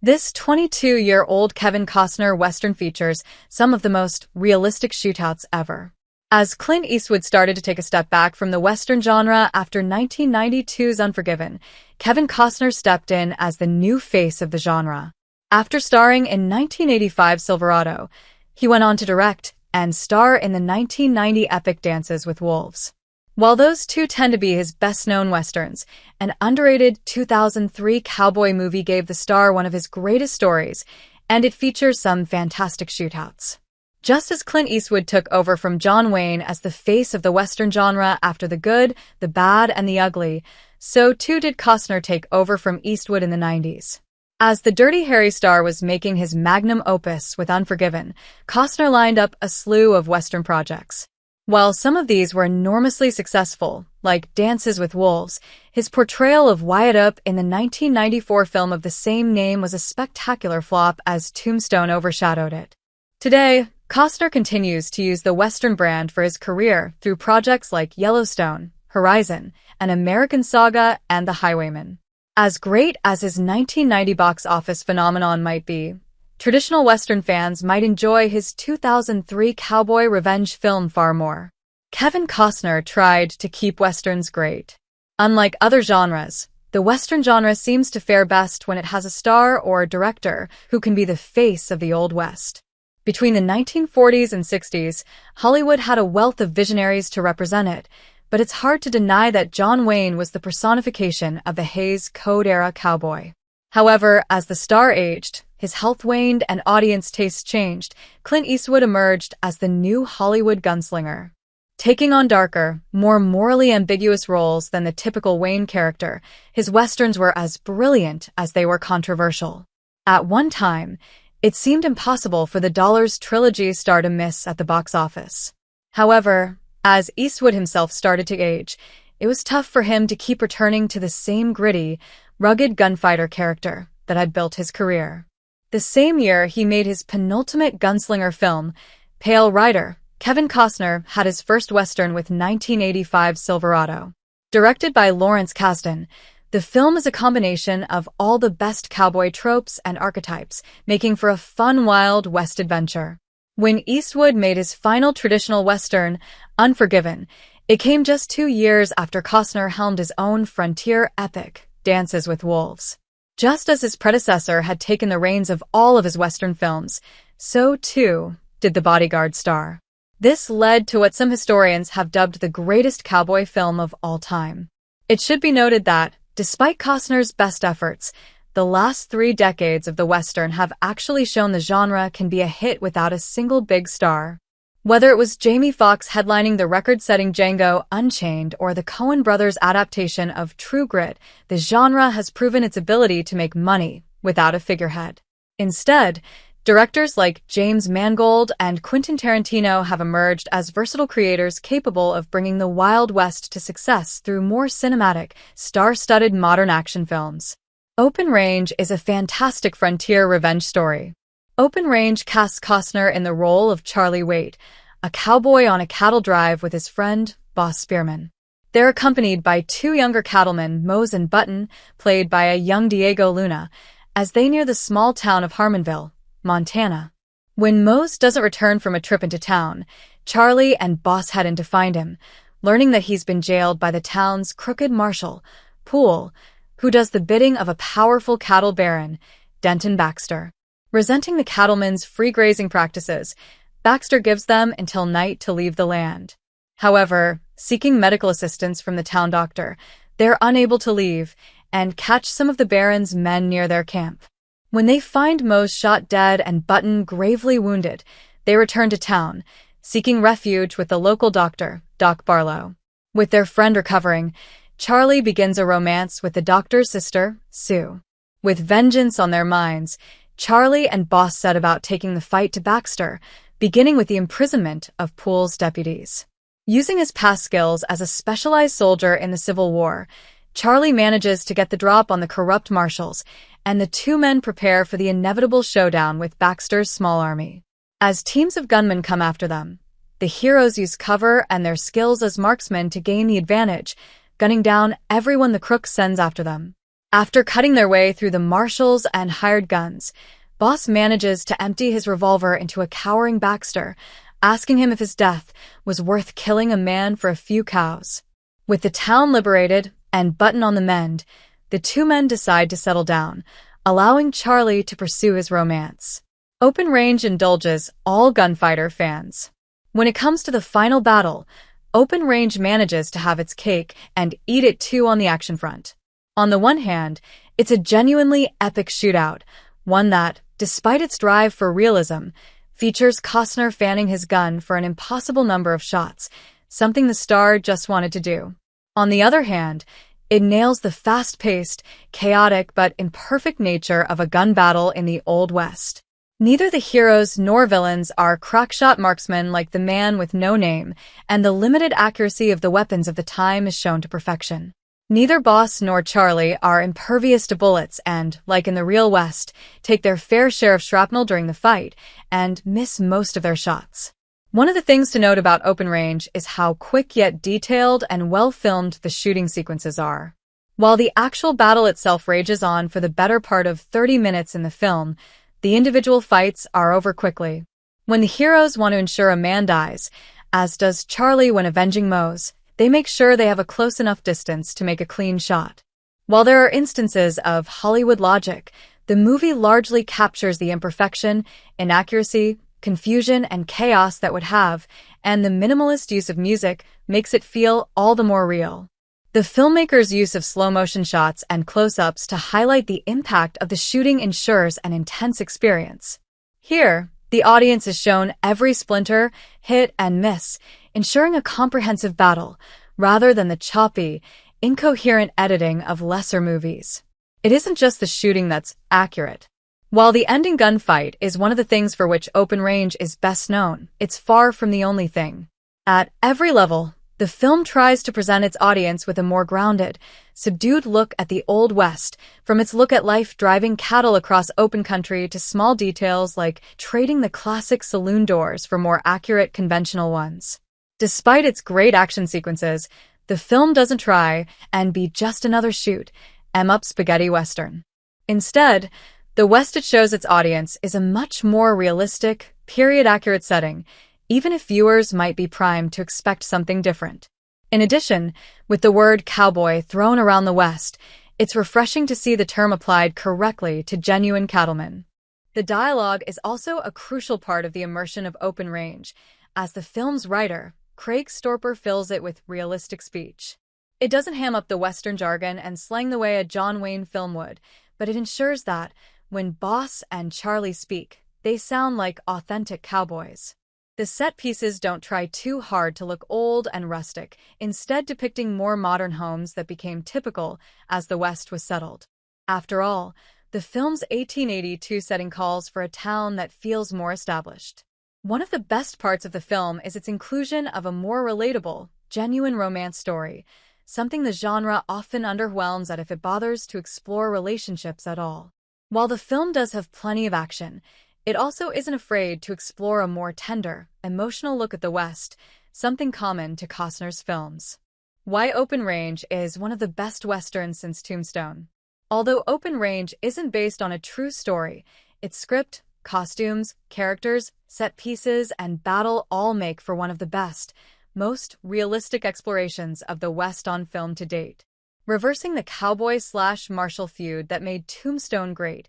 This 22-year-old Kevin Costner Western features some of the most realistic shootouts ever. As Clint Eastwood started to take a step back from the Western genre after 1992's Unforgiven, Kevin Costner stepped in as the new face of the genre. After starring in 1985's Silverado, he went on to direct and star in the 1990 epic Dances with Wolves. While those two tend to be his best-known westerns, an underrated 2003 cowboy movie gave the star one of his greatest stories, and it features some fantastic shootouts. Just as Clint Eastwood took over from John Wayne as the face of the Western genre after The Good, the Bad, and the Ugly, so too did Costner take over from Eastwood in the 90s. As the Dirty Harry star was making his magnum opus with Unforgiven, Costner lined up a slew of Western projects. While some of these were enormously successful, like Dances with Wolves, his portrayal of Wyatt Earp in the 1994 film of the same name was a spectacular flop as Tombstone overshadowed it. Today, Costner continues to use the Western brand for his career through projects like Yellowstone, Horizon, An American Saga, and The Highwayman. As great as his 1990 box office phenomenon might be, traditional Western fans might enjoy his 2003 cowboy revenge film far more. Kevin Costner tried to keep Westerns great. Unlike other genres, the Western genre seems to fare best when it has a star or director who can be the face of the Old West. Between the 1940s and 60s, Hollywood had a wealth of visionaries to represent it, but it's hard to deny that John Wayne was the personification of the Hays Code-era cowboy. However, as the star aged, his health waned and audience tastes changed, Clint Eastwood emerged as the new Hollywood gunslinger. Taking on darker, more morally ambiguous roles than the typical Wayne character, his westerns were as brilliant as they were controversial. At one time, it seemed impossible for the Dollars trilogy star to miss at the box office. However, as Eastwood himself started to age, it was tough for him to keep returning to the same gritty, rugged gunfighter character that had built his career. The same year he made his penultimate gunslinger film, Pale Rider, Kevin Costner had his first Western with 1985's Silverado. Directed by Lawrence Kasdan, the film is a combination of all the best cowboy tropes and archetypes, making for a fun Wild West adventure. When Eastwood made his final traditional Western, Unforgiven, it came just 2 years after Costner helmed his own frontier epic, Dances with Wolves. Just as his predecessor had taken the reins of all of his Western films, so too did The Bodyguard star. This led to what some historians have dubbed the greatest cowboy film of all time. It should be noted that, despite Costner's best efforts, the last 3 decades of the Western have actually shown the genre can be a hit without a single big star. Whether it was Jamie Foxx headlining the record-setting Django Unchained or the Coen brothers' adaptation of True Grit, the genre has proven its ability to make money without a figurehead. Instead, directors like James Mangold and Quentin Tarantino have emerged as versatile creators capable of bringing the Wild West to success through more cinematic, star-studded modern action films. Open Range is a fantastic frontier revenge story. Open Range casts Costner in the role of Charlie Waite, a cowboy on a cattle drive with his friend, Boss Spearman. They're accompanied by 2 younger cattlemen, Mose and Button, played by a young Diego Luna, as they near the small town of Harmonville, Montana. When Mose doesn't return from a trip into town, Charlie and Boss head in to find him, learning that he's been jailed by the town's crooked marshal, Poole, who does the bidding of a powerful cattle baron, Denton Baxter. Resenting the cattlemen's free grazing practices, Baxter gives them until night to leave the land. However, seeking medical assistance from the town doctor, they're unable to leave and catch some of the baron's men near their camp. When they find Mose shot dead and Button gravely wounded, they return to town, seeking refuge with the local doctor, Doc Barlow. With their friend recovering, Charlie begins a romance with the doctor's sister, Sue. With vengeance on their minds, Charlie and Boss set about taking the fight to Baxter, beginning with the imprisonment of Poole's deputies. Using his past skills as a specialized soldier in the Civil War, Charlie manages to get the drop on the corrupt marshals, and the 2 men prepare for the inevitable showdown with Baxter's small army. As teams of gunmen come after them, the heroes use cover and their skills as marksmen to gain the advantage, gunning down everyone the crook sends after them. After cutting their way through the marshals and hired guns, Boss manages to empty his revolver into a cowering Baxter, asking him if his death was worth killing a man for a few cows. With the town liberated and Button on the mend, the two men decide to settle down, allowing Charlie to pursue his romance. Open Range indulges all gunfighter fans. When it comes to the final battle, Open Range manages to have its cake and eat it too on the action front. On the one hand, it's a genuinely epic shootout, one that, despite its drive for realism, features Costner fanning his gun for an impossible number of shots, something the star just wanted to do. On the other hand, it nails the fast-paced, chaotic but imperfect nature of a gun battle in the Old West. Neither the heroes nor villains are crackshot marksmen like the man with no name, and the limited accuracy of the weapons of the time is shown to perfection. Neither Boss nor Charlie are impervious to bullets and, like in the real West, take their fair share of shrapnel during the fight and miss most of their shots. One of the things to note about Open Range is how quick yet detailed and well-filmed the shooting sequences are. While the actual battle itself rages on for the better part of 30 minutes in the film, the individual fights are over quickly. When the heroes want to ensure a man dies, as does Charlie when avenging Mose, they make sure they have a close enough distance to make a clean shot. While there are instances of Hollywood logic, the movie largely captures the imperfection, inaccuracy, confusion, and chaos that would have, and the minimalist use of music makes it feel all the more real. The filmmaker's use of slow-motion shots and close-ups to highlight the impact of the shooting ensures an intense experience. Here, the audience is shown every splinter, hit, and miss, ensuring a comprehensive battle, rather than the choppy, incoherent editing of lesser movies. It isn't just the shooting that's accurate. While the ending gunfight is one of the things for which Open Range is best known, it's far from the only thing. At every level, the film tries to present its audience with a more grounded, subdued look at the Old West, from its look at life driving cattle across open country to small details like trading the classic saloon doors for more accurate conventional ones. Despite its great action sequences, the film doesn't try and be just another shoot 'em up spaghetti western. Instead, the West it shows its audience is a much more realistic, period-accurate setting, even if viewers might be primed to expect something different. In addition, with the word cowboy thrown around the West, it's refreshing to see the term applied correctly to genuine cattlemen. The dialogue is also a crucial part of the immersion of Open Range, as the film's writer, Craig Storper, fills it with realistic speech. It doesn't ham up the Western jargon and slang the way a John Wayne film would, but it ensures that, when Boss and Charlie speak, they sound like authentic cowboys. The set pieces don't try too hard to look old and rustic, instead depicting more modern homes that became typical as the West was settled. After all, the film's 1882 setting calls for a town that feels more established. One of the best parts of the film is its inclusion of a more relatable, genuine romance story, something the genre often underwhelms at if it bothers to explore relationships at all. While the film does have plenty of action, it also isn't afraid to explore a more tender, emotional look at the West, something common to Costner's films. Why Open Range is one of the best westerns since Tombstone. Although Open Range isn't based on a true story, its script, costumes, characters, set pieces, and battle all make for one of the best, most realistic explorations of the West on film to date. Reversing the cowboy/marshal feud that made Tombstone great,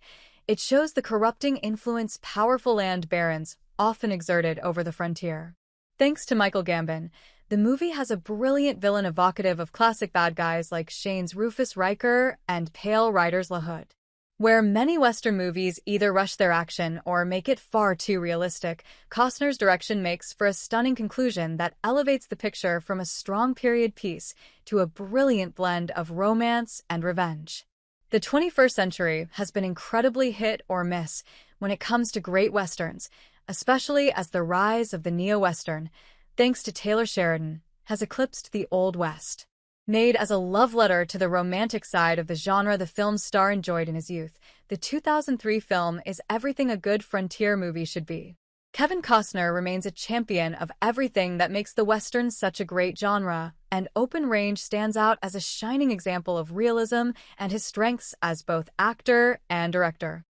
it shows the corrupting influence powerful land barons often exerted over the frontier. Thanks to Michael Gambon, the movie has a brilliant villain evocative of classic bad guys like Shane's Rufus Riker and Pale Rider's La Hood. Where many Western movies either rush their action or make it far too realistic, Costner's direction makes for a stunning conclusion that elevates the picture from a strong period piece to a brilliant blend of romance and revenge. The 21st century has been incredibly hit or miss when it comes to great westerns, especially as the rise of the neo-western, thanks to Taylor Sheridan, has eclipsed the Old West. Made as a love letter to the romantic side of the genre the film's star enjoyed in his youth, the 2003 film is everything a good frontier movie should be. Kevin Costner remains a champion of everything that makes the Western such a great genre, and Open Range stands out as a shining example of realism and his strengths as both actor and director.